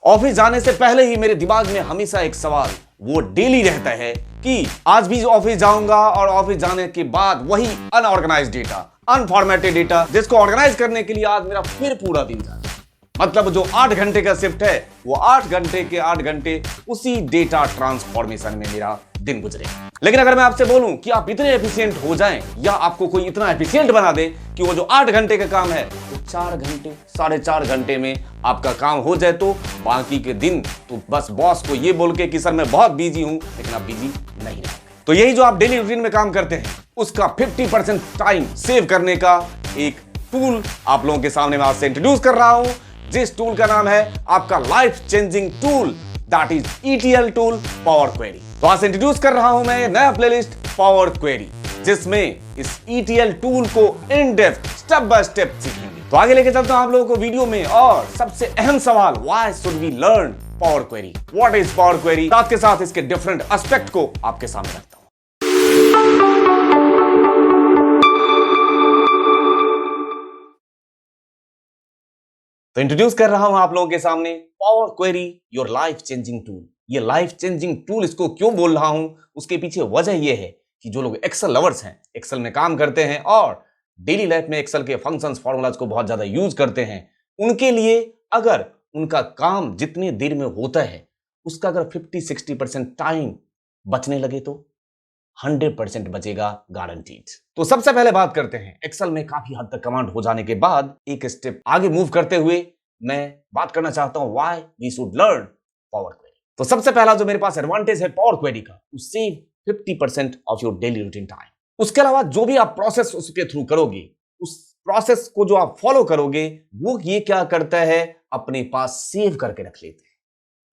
Office जाने से पहले ही मेरे दिमाग में हमेशा एक सवाल वो डेली रहता है कि आज भी ऑफिस जाऊंगा और ऑफिस जाने के बाद वही अनऑर्गेनाइज्ड डेटा, अनफॉर्मेटेड डेटा, जिसको ऑर्गेनाइज करने के लिए आज मेरा फिर पूरा दिन जाए। मतलब जो 8 घंटे का शिफ्ट है वो 8 घंटे के 8 घंटे उसी डेटा ट्रांसफॉर्मेशन में मेरा दिन गुजरे। लेकिन अगर मैं आपसे बोलूं कि आप इतने एफिशिएंट हो जाएं या आपको कोई इतना एफिशिएंट बना दे कि वो जो 8 घंटे का काम है वो 4 घंटे, 4.5 घंटे में आपका काम हो जाए, तो बाकी के दिन तो बस बॉस को ये बोल के कि सर मैं बहुत बिजी हूं, लेकिन आप बिजी नहीं रहे। तो यही जो आप डेली रूटीन में काम करते हैं उसका 50% टाइम सेव करने का एक टूल आप लोगों के सामने मैं आज से इंट्रोड्यूस कर रहा हूं, जिस टूल का नाम है आपका life changing tool, that is ETL tool power query. तो आज इंट्रोड्यूस कर रहा हूं मैं नया प्लेलिस्ट पावर क्वेरी, जिसमें इस ETL टूल को in depth step by step सीखेंगे। तो आगे लेके चलता हूं आप लोगों को वीडियो में, और सबसे अहम सवाल, why should we learn power query, what is power query, साथ के साथ इसके डिफरेंट एस्पेक्ट को आपके सामने रखता हूं। तो इंट्रोड्यूस कर रहा हूं आप लोगों के सामने power query, your life changing tool. ये लाइफ चेंजिंग टूल इसको क्यों बोल रहा हूं, उसके पीछे वजह यह है कि जो लोग एक्सेल लवर्स हैं, एक्सेल में काम करते हैं और डेली लाइफ में एक्सेल के फंक्शंस, फॉर्मूलाज को बहुत ज्यादा यूज करते हैं, उनके लिए अगर उनका काम जितनी देर में होता है उसका अगर 50-60% टाइम बचने लगे तो 100% बचेगा, गारंटीड। तो सबसे पहले बात करते हैं एक्सेल में काफी हद तक कमांड हो जाने के बाद एक स्टेप आगे मूव करते हुए मैं बात करना चाहता हूं why we should learn power query. तो सबसे पहला जो मेरे पास एडवांटेज है पावर क्वेरी का, to save 50% of your daily routine time. उसके अलावा जो भी आप प्रोसेस उसके थ्रू करोगे, उस प्रोसेस को जो आप फॉलो करोगे, वो ये क्या करता है, अपने पास सेव करके रख लेते हैं,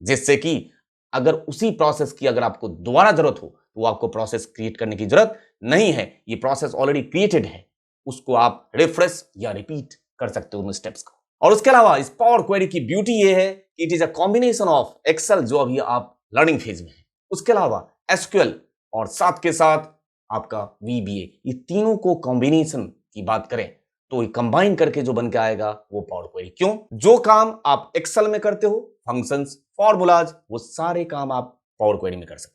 जिससे कि अगर उसी प्रोसेस की अगर आपको दोबारा जरूरत हो तो आपको प्रोसेस क्रिएट करने की जरूरत नहीं है। ये प्रोसेस ऑलरेडी क्रिएटेड है, उसको आप रिफ्रेश या रिपीट कर सकते हो उन स्टेप्स को। और उसके अलावा इस पावर क्वेरी की ब्यूटी ये है कि it is a combination of Excel, जो अभी आप लर्निंग फेज में है, उसके अलावा SQL और साथ के साथ आपका VBA, ये तीनों को कॉम्बिनेशन की बात करें तो ये कंबाइन करके जो बन के आएगा वो पावर क्वेरी। क्यों? जो काम आप एक्सेल में करते हो, फंक्शंस, फॉर्मूलाज, वो सारे काम आप पावर क्वेरी में कर सकते हो।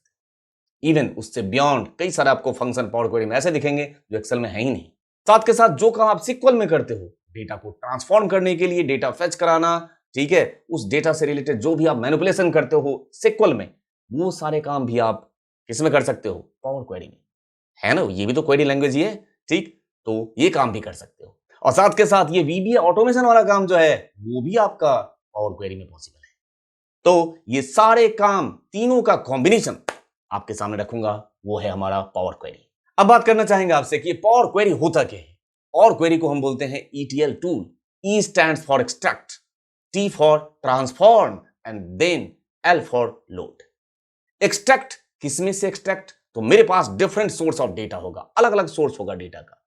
इवन उससे बियॉन्ड कई सारे आपको फंक्शन पावर क्वेरी में ऐसे दिखेंगे जो एक्सेल में है ही नहीं। साथ के साथ जो काम आप SQL में करते हो, डेटा को ट्रांसफॉर्म करने के लिए, डेटा फेच कराना, ठीक है, उस डेटा से रिलेटेड जो भी आप मैनिपुलेशन करते हो SQL में, वो सारे काम भी आप किसमें कर सकते हो, पावर क्वेरी में, है ना। ये भी तो क्वेरी लैंग्वेज ही है, ठीक, तो ये काम भी कर सकते हो। और साथ के साथ ये VBA ऑटोमेशन वाला काम जो है वो भी आपका पावर क्वेरी में पॉसिबल है। तो ये सारे काम तीनों का कॉम्बिनेशन आपके सामने रखूंगा, वो है हमारा पावर क्वेरी। अब बात करना चाहेंगे आपसे कि पावर क्वेरी होता क्या है। और क्वेरी को हम बोलते हैं ETL tool. E stands for extract, T for transform and then L for load. Extract, किसमें से एक्सट्रैक्ट, तो मेरे पास डिफरेंट सोर्स ऑफ डेटा होगा, अलग अलग सोर्स होगा डेटा का।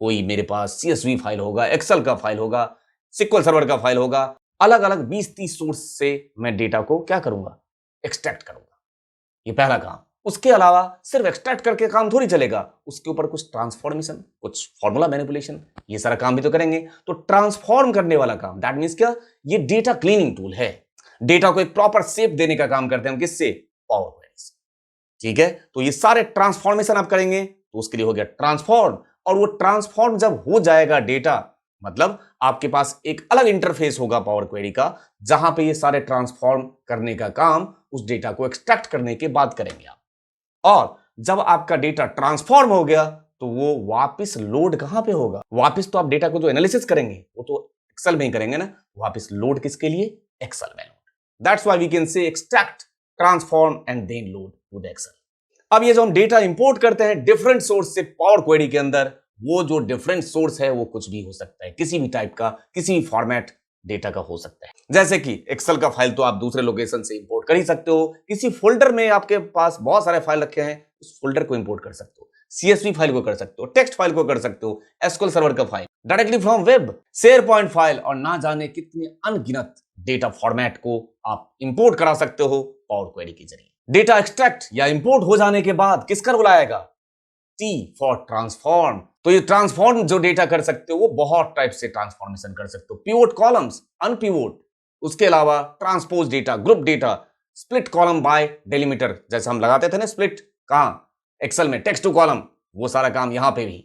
कोई मेरे पास CSV फाइल होगा, एक्सेल का फाइल होगा, SQL सर्वर का फाइल होगा, अलग अलग 20-30 सोर्स से मैं डेटा को क्या करूंगा, एक्सट्रैक्ट करूंगा। ये पहला काम। उसके अलावा सिर्फ एक्सट्रैक्ट करके काम थोड़ी चलेगा, उसके ऊपर कुछ ट्रांसफॉर्मेशन, कुछ फॉर्मूला मैनिपुलेशन, ये सारा काम भी तो करेंगे। तो ट्रांसफॉर्म करने वाला काम, दैट मींस क्या, ये डेटा क्लीनिंग टूल है। डेटा को एक प्रॉपर शेप देने का काम करते हैं हम, किससे, पावर क्वेरी से, ठीक है। तो ये सारे ट्रांसफॉर्मेशन आप करेंगे तो उसके लिए हो गया ट्रांसफॉर्म। और वो ट्रांसफॉर्म जब हो जाएगा डेटा, मतलब आपके पास एक अलग इंटरफेस होगा पावर क्वेरी का, जहां पे ये सारे ट्रांसफॉर्म करने का काम उस डेटा को एक्सट्रैक्ट करने के बाद करेंगे आप। और जब आपका डेटा ट्रांसफॉर्म हो गया तो वो वापस लोड कहां पे होगा, वापस तो आप डेटा को जो एनालिसिस करेंगे वो तो एक्सेल में ही करेंगे ना, वापस लोड किसके लिए, एक्सेल में load. That's why we can say extract, transform and then load to the Excel. अब ये जो हम डेटा इंपोर्ट करते हैं डिफरेंट सोर्स से पावर क्वेरी के अंदर, वो जो डिफरेंट सोर्स है वो कुछ भी हो सकता है, किसी भी टाइप का, किसी भी फॉर्मेट डेटा का हो सकता है। जैसे कि एक्सेल का फाइल तो आप दूसरे लोकेशन से इंपोर्ट कर ही सकते हो, किसी फोल्डर में आपके पास बहुत सारे फाइल रखे हैं, उस फोल्डर को इंपोर्ट कर सकते हो, CSV फाइल को कर सकते हो, टेक्स्ट फाइल को कर सकते हो, SQL सर्वर का file, directly from web, share point file, और ना जाने कितने अनगिनत डेटा फॉर्मेट को आप इंपोर्ट करा सकते हो पावर क्वेरी के जरिए। डेटा एक्सट्रैक्ट या इंपोर्ट हो जाने के बाद किसका रोल आएगा, T फॉर ट्रांसफॉर्म। तो ये ट्रांसफॉर्म जो डेटा कर सकते हो वो बहुत टाइप से ट्रांसफॉर्मेशन कर सकते हो, पिवोट कॉलम्स, अनपिवोट, उसके अलावा transpose data, group data, split column by delimiter, जैसे हम लगाते थे ना स्प्लिट, कहां, एक्सेल में, टेक्स्ट टू कॉलम, वो सारा काम यहां पे भी।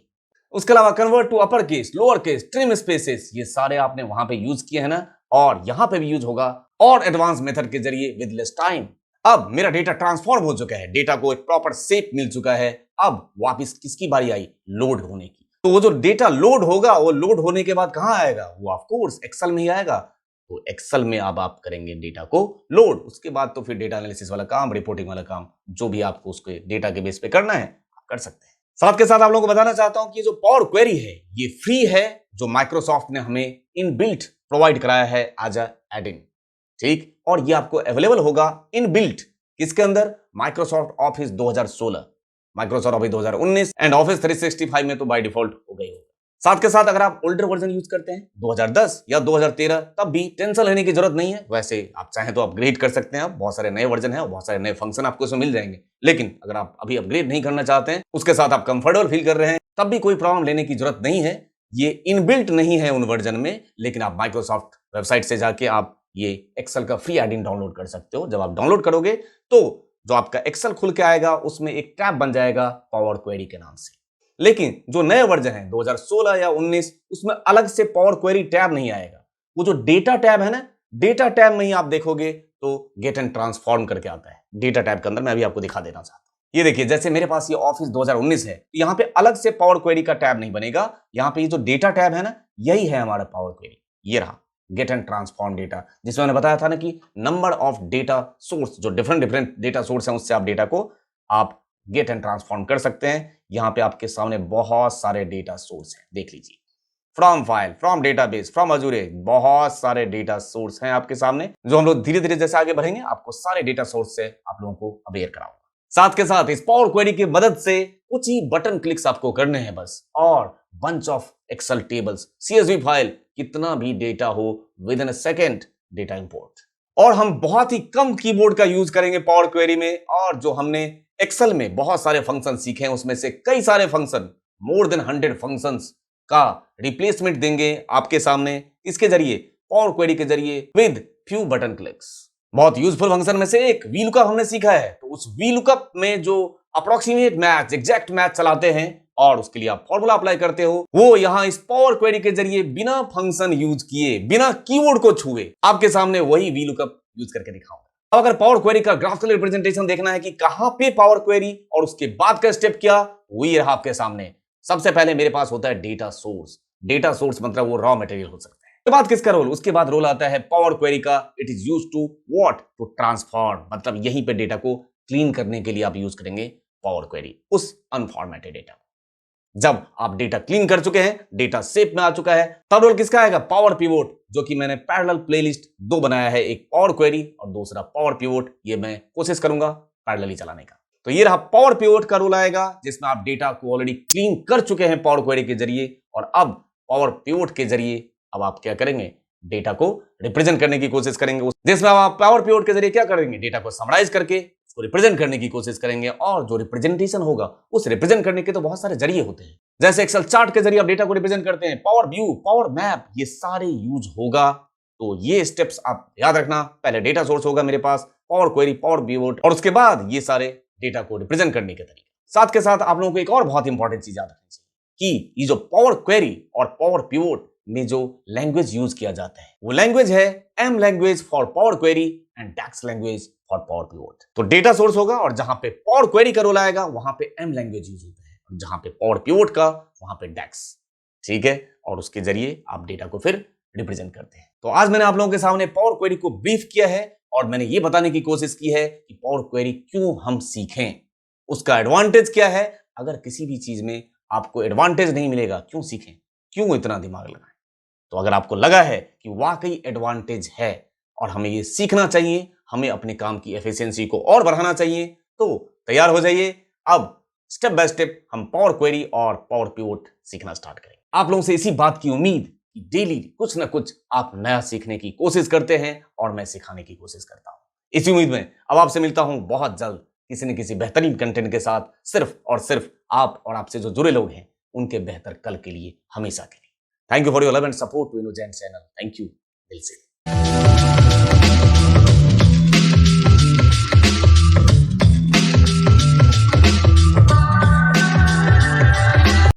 उसके अलावा convert to upper case, lower case, trim spaces, ये सारे आपने वहां पे यूज किए हैं ना, और यहां पे भी यूज होगा, और एडवांस मेथड के जरिए विद लेस टाइम। अब मेरा डेटा ट्रांसफॉर्म हो चुका है, डेटा को एक प्रॉपर शेप मिल चुका है, अब वापस किसकी बारी आई, लोड होने की। तो वो जो डेटा लोड होगा, वो लोड होने के बाद कहां आएगा, वो ऑफ कोर्स एक्सेल में ही आएगा। तो एक्सेल में अब आप करेंगे डेटा को लोड, उसके बाद तो फिर डेटा एनालिसिस वाला काम, रिपोर्टिंग वाला काम, जो भी आपको उसके डेटा के बेस पे करना है आप कर सकते हैं। साथ के साथ आप लोगों को बताना चाहता हूं कि जो पावर क्वेरी है ये फ्री है, जो माइक्रोसॉफ्ट ने हमें इनबिल्ट प्रोवाइड कराया है एज अ एड-इन, ठीक, और ये आपको अवेलेबल होगा इनबिल्ट किसके अंदर, Microsoft office 2016, Microsoft office 2019 and office 365 में तो बाय डिफॉल्ट हो गई होगा। साथ के साथ अगर आप ओल्डर वर्जन यूज करते हैं 2010 या 2013, तब भी टेंशन लेने की जरूरत नहीं है। वैसे आप चाहें तो अपग्रेड कर सकते हैं, आप बहुत सारे नए वर्जन हैं और बहुत सारे नए फंक्शन आपको इसमें मिल जाएंगे। लेकिन अगर आप अभी अपग्रेड नहीं करना चाहते हैं, उसके साथ आप कंफर्टेबल फील कर रहे हैं, तब भी कोई प्रॉब्लम लेने की जरूरत नहीं है। ये इनबिल्ट नहीं है उन वर्जन में, लेकिन आप माइक्रोसॉफ्ट वेबसाइट से जाके आप ये एक्सेल का फ्री एड-इन डाउनलोड कर सकते हो। जब आप डाउनलोड करोगे तो जो आपका एक्सेल खुल के आएगा, उसमें एक टैब बन जाएगा पावर क्वेरी के नाम से। लेकिन जो नए वर्जन है 2016 या 19, उसमें अलग से पावर क्वेरी टैब नहीं आएगा। वो जो डेटा टैब है ना, डेटा टैब में ही आप देखोगे तो गेट एंड ट्रांसफॉर्म करके आता है। डेटा टैब के अंदर मैं अभी आपको दिखा देना चाहता हूं। ये देखिए, जैसे मेरे पास ये ऑफिस 2019 है, यहाँ पे अलग से पावर क्वेरी का टैब नहीं बनेगा। यहाँ पे ये जो डेटा टैब है ना, यही है हमारा पावर क्वेरी। ये रहा गेट एंड ट्रांसफॉर्म डेटा, जिसमें मैंने बताया था ना कि नंबर ऑफ डेटा सोर्स, जो डिफरेंट डेटा सोर्स हैं, उससे आप डेटा को आप गेट एंड ट्रांसफॉर्म कर सकते हैं। यहां पे आपके सामने बहुत सारे डेटा सोर्स हैं, देख लीजिए, from file, from database, from अजूरे, बहुत सारे डेटा सोर्स हैं आपके सामने, जो हम लोग धीरे धीरे जैसे आगे बढ़ेंगे आपको सारे डेटा सोर्स से आप लोगों को अवेयर कराऊंगा। साथ के साथ इस पावर क्वेरी की मदद से कुछ ही बटन क्लिक्स आपको करने हैं बस, और bunch of Excel tables, CSV file, कितना भी डेटा हो, within a second data import. और हम बहुत ही कम कीबोर्ड का यूज करेंगे पावर क्वेरी में, और जो हमने एक्सेल में बहुत सारे फंक्शन सीखे हैं, उसमें से कई सारे फंक्शन, मोर देन 100 फंक्शंस का रिप्लेसमेंट देंगे आपके सामने, इसके जरिए, पावर क्वेरी के जरिए, विद फ्यू बटन क्लिक्स। बहुत यूजफुल फंक्शन में से एक वीलुकअप हमने सीखा है, तो उस वीलुकअप में जो अप्रोक्सीमेट मैच, एग्जैक्ट मैच चलाते हैं और उसके लिए आप फॉर्मूला अप्लाई करते हो, वो यहां इस पावर क्वेरी के जरिए बिना फंक्शन यूज किए, बिना कीबोर्ड को छुए आपके सामने वही वीलुकअप यूज करके दिखाऊंगा। अब अगर पावर क्वेरी का ग्राफिकल रिप्रेजेंटेशन देखना है कि कहां पे पावर क्वेरी और उसके बाद का स्टेप क्या, वही रहा आपके सामने। सबसे पहले मेरे पास होता है डेटा सोर्स। डेटा सोर्स मतलब वो रॉ मटेरियल हो सकता है। उसके बाद किसका रोल, उसके बाद रोल आता है पावर क्वेरी का, it is used to what, to transform, मतलब यहीं पे डेटा को क्लीन करने के लिए आप यूज करेंगे पावर क्वेरी, उस अनफॉर्मेटेड डेटा। जब आप डेटा क्लीन कर चुके हैं, डेटा शेप में आ चुका है, तब रोल किसका आएगा, पावर पिवोट, जो कि मैंने पैरेलल प्लेलिस्ट 2 बनाया है, एक पावर क्वेरी और दूसरा पावर पिवोट। ये मैं कोशिश करूंगा पैरेलली चलाने का। तो ये रहा पावर पिवोट का रोल आएगा, जिसमें आप डेटा को ऑलरेडी क्लीन कर चुके हैं पावर क्वेरी के जरिए, और अब पावर पिवोट के जरिए अब आप क्या करेंगे, डेटा को रिप्रेजेंट करने की कोशिश करेंगे, जिसमें आप पावर पिवोट के जरिए क्या करेंगे, डेटा को समराइज करके उसको रिप्रेजेंट करने की कोशिश करेंगे। और जो रिप्रेजेंटेशन होगा, उस रिप्रेजेंट करने के तो बहुत सारे जरिए होते हैं, जैसे एक्सेल चार्ट के जरिए आप डेटा को रिप्रेजेंट करते हैं, पावर व्यू, पावर मैप, ये सारे यूज होगा। तो ये स्टेप्स आप याद रखना, पहले डेटा सोर्स होगा मेरे पास, पावर क्वेरी, पावर पिवोट, और उसके बाद ये सारे डेटा को रिप्रेजेंट करने के तरीके। साथ के साथ आप लोगों को एक और बहुत इंपॉर्टेंट चीज याद रखनी चाहिए कि ये जो पावर क्वेरी और पावर पिवोट में जो लैंग्वेज यूज किया जाता है, वो लैंग्वेज है M language for power query and DAX language for power pivot. तो डेटा सोर्स होगा और जहां पे पावर क्वेरी का रोल आएगा वहां पे एम लैंग्वेज यूज होता है, और जहां पे पावर पिवोट का वहां पे डैक्स, ठीक है, और उसके जरिए आप डेटा को फिर रिप्रेजेंट करते हैं। तो आज मैंने आप लोगों के सामने पावर क्वेरी को ब्रीफ किया है, और मैंने ये बताने की कोशिश की है कि पावर क्वेरी क्यों हम सीखें, उसका एडवांटेज क्या है। अगर किसी भी चीज में आपको एडवांटेज नहीं मिलेगा, क्यों सीखें, क्यों इतना दिमाग लगाएं। तो अगर आपको लगा है कि वाकई एडवांटेज है और हमें ये सीखना चाहिए, हमें अपने काम की एफिशिएंसी को और बढ़ाना चाहिए, तो तैयार हो जाइए। अब स्टेप बाय स्टेप हम पावर क्वेरी और पावर पिवोट सीखना स्टार्ट करेंगे। आप लोगों से इसी बात की उम्मीद कि डेली कुछ ना कुछ आप नया सीखने की कोशिश करते हैं और मैं सिखाने की कोशिश करता हूं। इसी उम्मीद में अब आपसे मिलता हूं बहुत जल्द किसी न किसी बेहतरीन कंटेंट के साथ, सिर्फ और सिर्फ आप और आपसे जो जुड़े लोग हैं उनके बेहतर कल के लिए, हमेशा के लिए। Thank you for your love and support to innocent channel. Thank you दिल से।